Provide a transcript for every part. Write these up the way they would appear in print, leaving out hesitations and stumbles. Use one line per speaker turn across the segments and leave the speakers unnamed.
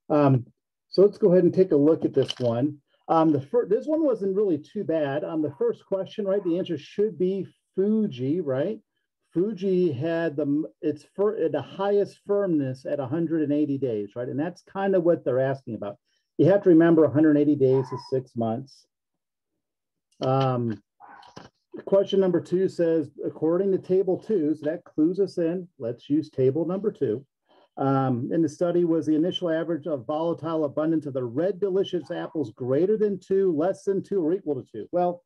Um, so let's go ahead and take a look at this one. This one wasn't really too bad. The first question, right? The answer should be Fuji, right? Fuji had the highest firmness at 180 days, right? And that's kind of what they're asking about. You have to remember 180 days is 6 months. Question number 2 says, according to table 2, so that clues us in. Let's use table number 2. In the study, was the initial average of volatile abundance of the red delicious apples greater than 2, less than 2, or equal to 2? Well,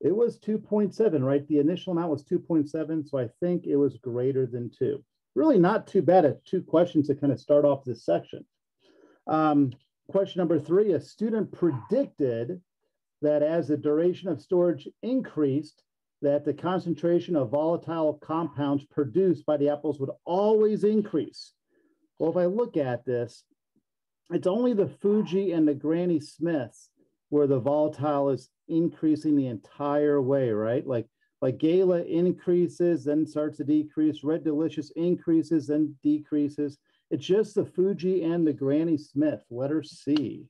it was 2.7, right? The initial amount was 2.7, so I think it was greater than 2. Really not too bad at 2 questions to kind of start off this section. Question number 3, a student predicted that as the duration of storage increased, that the concentration of volatile compounds produced by the apples would always increase. Well, if I look at this, it's only the Fuji and the Granny Smiths where the volatile is increasing the entire way, right? Like Gala increases, then starts to decrease. Red Delicious increases, then decreases. It's just the Fuji and the Granny Smith, letter C.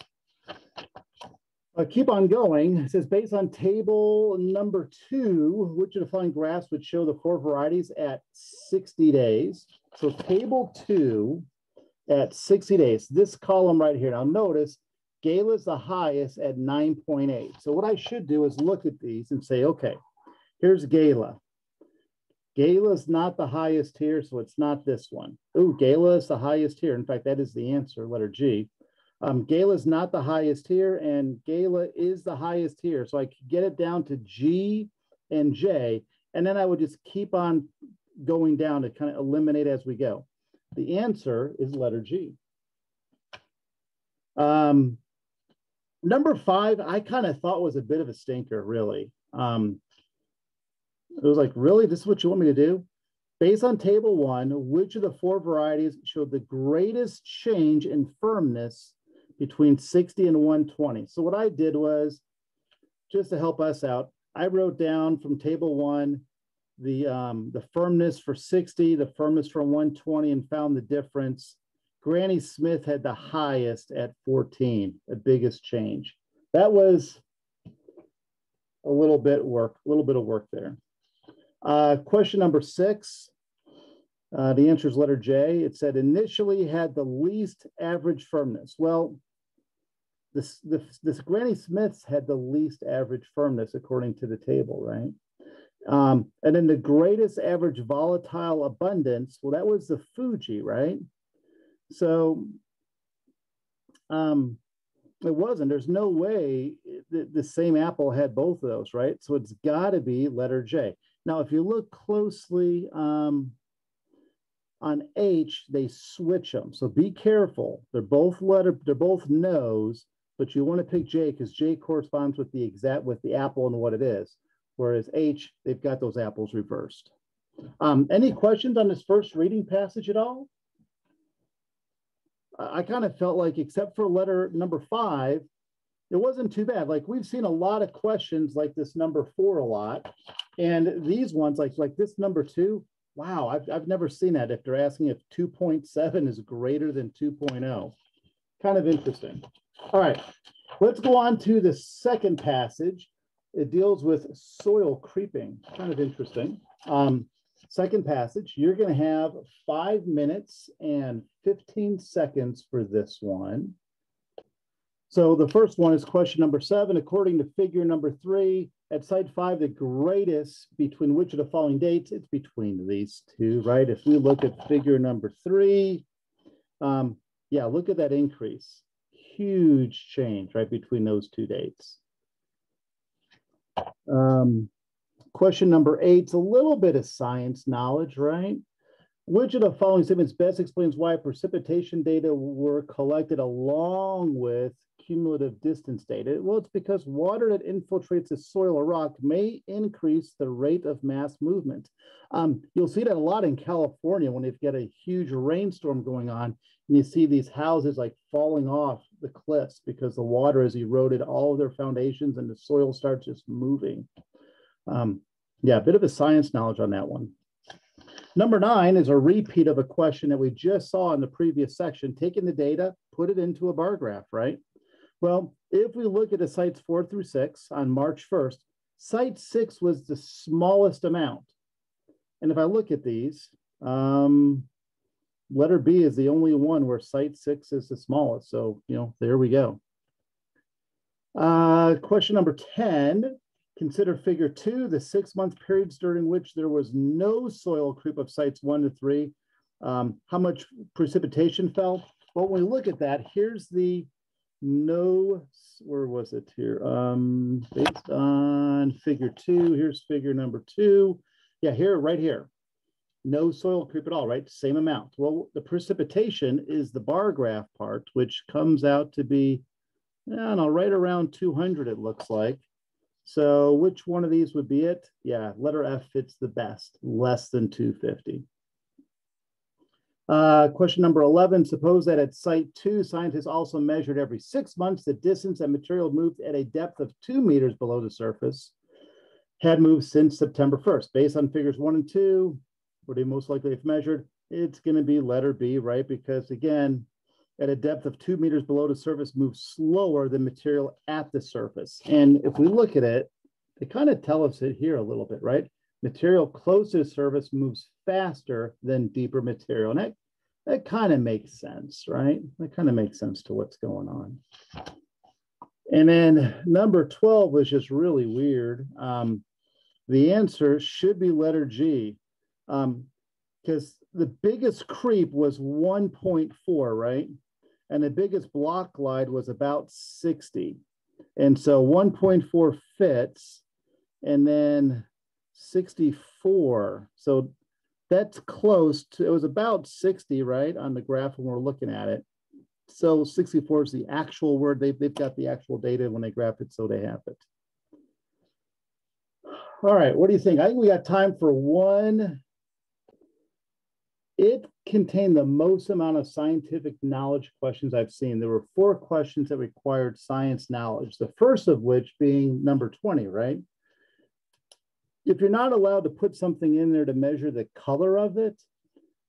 Keep on going. It says, based on table number 2, which of the following graphs would show the 4 varieties at 60 days? So table 2 at 60 days, this column right here. Now notice, Gala is the highest at 9.8. So what I should do is look at these and say, okay, here's Gala. Gala is not the highest here, so it's not this one. Ooh, Gala is the highest here. In fact, that is the answer, letter G. Gala is not the highest here, and Gala is the highest here. So I could get it down to G and J, and then I would just keep on going down to kind of eliminate as we go. The answer is letter G. Number 5, I kind of thought was a bit of a stinker, really. It was like, really? This is what you want me to do? Based on table 1, which of the 4 varieties showed the greatest change in firmness between 60 and 120? So what I did was, just to help us out, I wrote down from table 1 the firmness for 60, the firmness for 120, and found the difference. Granny Smith had the highest at 14, the biggest change. That was a little bit of work there. Question number 6. The answer is letter J. It said initially had the least average firmness. Well, this Granny Smiths had the least average firmness according to the table, right? And then the greatest average volatile abundance, well, that was the Fuji, right? So it wasn't. There's no way the same apple had both of those, right? So it's got to be letter J. Now, if you look closely on H, they switch them. So be careful. They're both no's, but you want to pick J because J corresponds with the apple and what it is. Whereas H, they've got those apples reversed. Any questions on this first reading passage at all? I kind of felt like, except for letter number 5, it wasn't too bad. Like, we've seen a lot of questions like this number 4 a lot. And these ones, like this number 2, wow, I've never seen that if they're asking if 2.7 is greater than 2.0. Kind of interesting. All right, let's go on to the second passage. It deals with soil creeping. Kind of interesting. Second passage, you're going to have 5 minutes and 15 seconds for this one. So the first one is question number 7. According to figure number 3, at site 5, the greatest between which of the following dates? It's between these two, right? If we look at figure number 3, yeah, look at that increase. Huge change, right, between those 2 dates. Question number 8 is a little bit of science knowledge, right? Which of the following statements best explains why precipitation data were collected along with cumulative distance data? Well, it's because water that infiltrates the soil or rock may increase the rate of mass movement. You'll see that a lot in California when they've got a huge rainstorm going on, and you see these houses like falling off the cliffs because the water has eroded all of their foundations and the soil starts just moving. Yeah, a bit of a science knowledge on that one. Number 9 is a repeat of a question that we just saw in the previous section, taking the data, put it into a bar graph, right? Well, if we look at the sites 4 through 6 on March 1st, site 6 was the smallest amount. And if I look at these, letter B is the only one where site 6 is the smallest. So, there we go. Question number 10, consider figure 2, the 6-month periods during which there was no soil creep of sites 1 to 3. How much precipitation fell? Well, when we look at that, here's the where was it here? Based on figure 2, here's figure number 2. Yeah, right here. No soil creep at all, right? Same amount. Well, the precipitation is the bar graph part, which comes out to be, I don't know, right around 200, it looks like. So which one of these would be it? Yeah, letter F fits the best, less than 250. Question number 11, suppose that at site 2, scientists also measured every 6 months the distance that material moved at a depth of 2 meters below the surface had moved since September 1st. Based on figures 1 and 2, what do you most likely have measured? It's going to be letter B, right? Because again, at a depth of 2 meters below the surface moves slower than material at the surface. And if we look at it, they kind of tell us it here a little bit, right? Material close to the surface moves faster than deeper material. And that kind of makes sense, right? That kind of makes sense to what's going on. And then number 12 was just really weird. The answer should be letter G, because the biggest creep was 1.4, right? And the biggest block glide was about 60. And so 1.4 fits, and then 64. So that's close to, it was about 60, right, on the graph when we're looking at it. So 64 is the actual word. They've got the actual data when they graph it, so they have it. All right, what do you think? I think we got time for one. It contained the most amount of scientific knowledge questions I've seen. There were 4 questions that required science knowledge, the first of which being number 20, right? If you're not allowed to put something in there to measure the color of it,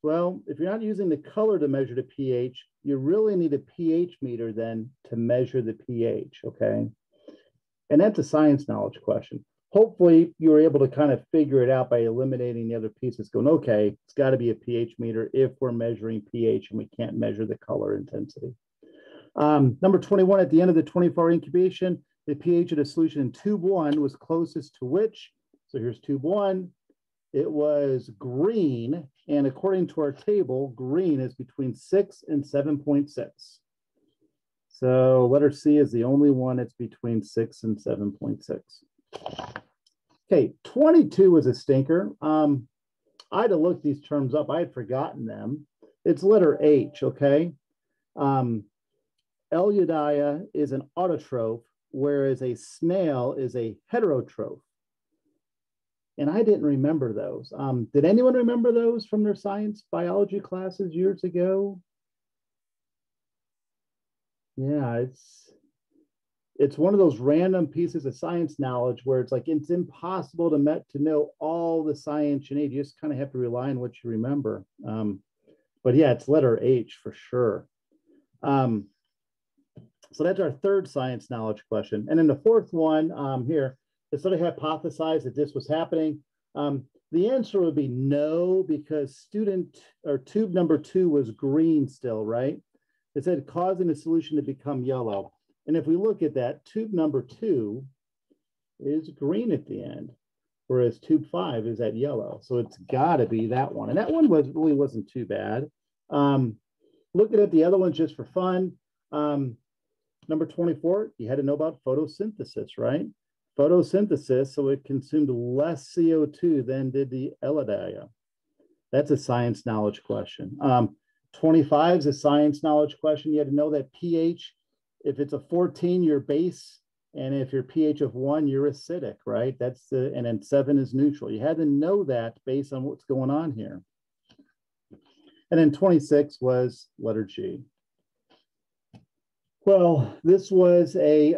well, if you're not using the color to measure the pH, you really need a pH meter then to measure the pH, okay? And that's a science knowledge question. Hopefully you were able to kind of figure it out by eliminating the other pieces, going, okay, it's got to be a pH meter if we're measuring pH and we can't measure the color intensity. Number 21, at the end of the 24-hour incubation, the pH of the solution in tube 1 was closest to which? So here's tube 1. It was green, and according to our table, green is between 6 and 7.6. So letter C is the only one that's between 6 and 7.6. Okay, 22 was a stinker. I had to look these terms up. I had forgotten them. It's letter H, okay? Eleutheria is an autotroph, whereas a snail is a heterotroph. And I didn't remember those. Did anyone remember those from their science biology classes years ago? Yeah, it's one of those random pieces of science knowledge where it's like it's impossible to know all the science you need. You just kind of have to rely on what you remember. But yeah, it's letter H for sure. So that's our third science knowledge question. And then the fourth one here, the study hypothesized that this was happening. The answer would be no, because tube number 2 was green still, right? It said causing the solution to become yellow. And if we look at that, tube number 2 is green at the end, whereas tube 5 is at yellow. So it's got to be that one. And that one really wasn't too bad. Looking at the other ones just for fun, number 24, you had to know about photosynthesis, right? Photosynthesis, so it consumed less CO2 than did the Eleutheria. That's a science knowledge question. 25 is a science knowledge question. You had to know that pH, if it's a 14, you're base, and if you're pH of 1, you're acidic, right? And then 7 is neutral. You had to know that based on what's going on here. And then 26 was letter G. Well, this was a